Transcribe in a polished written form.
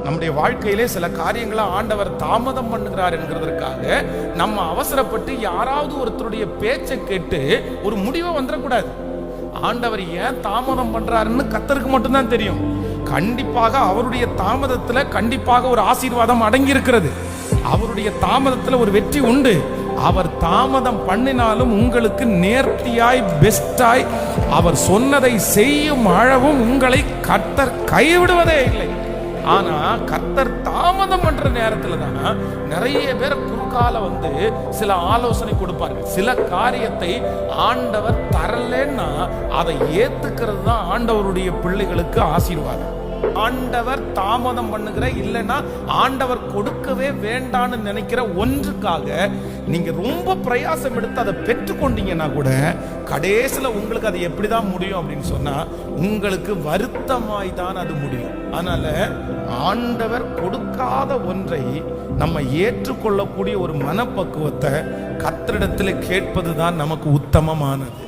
நம்முடைய வாழ்க்கையிலே சில காரியங்களை ஆண்டவர் தாமதம் பண்ணுகிறார் என்கிறதற்காக நம்ம அவசரப்பட்டு யாராவது ஒருத்தருடைய பேச்சை கேட்டு ஒரு முடிவை வந்துடக்கூடாது. ஆண்டவர் ஏன் தாமதம் பண்றாருன்னு கர்த்தருக்கு மட்டும்தான் தெரியும். கண்டிப்பாக அவருடைய தாமதத்துல கண்டிப்பாக ஒரு ஆசீர்வாதம் அடங்கி இருக்கிறது. அவருடைய தாமதத்துல ஒரு வெற்றி உண்டு. அவர் தாமதம் பண்ணினாலும் உங்களுக்கு நேர்த்தியாய் பெஸ்டாய் அவர் சொன்னதை செய்யும் அளவும் உங்களை கர்த்தர் கைவிடுவதே இல்லை. ஆனா கர்த்தர் தாமதம் பண்ற நேரத்துல தான் நிறைய பேர் குறுக்கால வந்து சில ஆலோசனை கொடுப்பார்கள். சில காரியத்தை ஆண்டவர் தரலன்னா அதை ஏத்துக்கிறது தான் ஆண்டவருடைய பிள்ளைகளுக்கு ஆசீர்வாதம். ஆண்டவர் தாமதம் பண்ணுகிற இல்லைன்னா ஆண்டவர் கொடுக்கவே வேண்டான்னு நினைக்கிற ஒன்றுக்காக நீங்க ரொம்ப பிரயாசம் எடுத்து அதை பெற்றுக்கொண்டீங்கன்னா கூட கடைசியில உங்களுக்கு அது எப்படிதான் முடியும் அப்படின்னு சொன்னா உங்களுக்கு வருத்தமாய் தான் அது முடியும். அதனால ஆண்டவர் கொடுக்காத ஒன்றை நம்ம ஏற்றுக்கொள்ளக்கூடிய ஒரு மனப்பக்குவத்தை கர்த்தரிடத்தில் கேட்பதுதான் நமக்கு உத்தமமானது.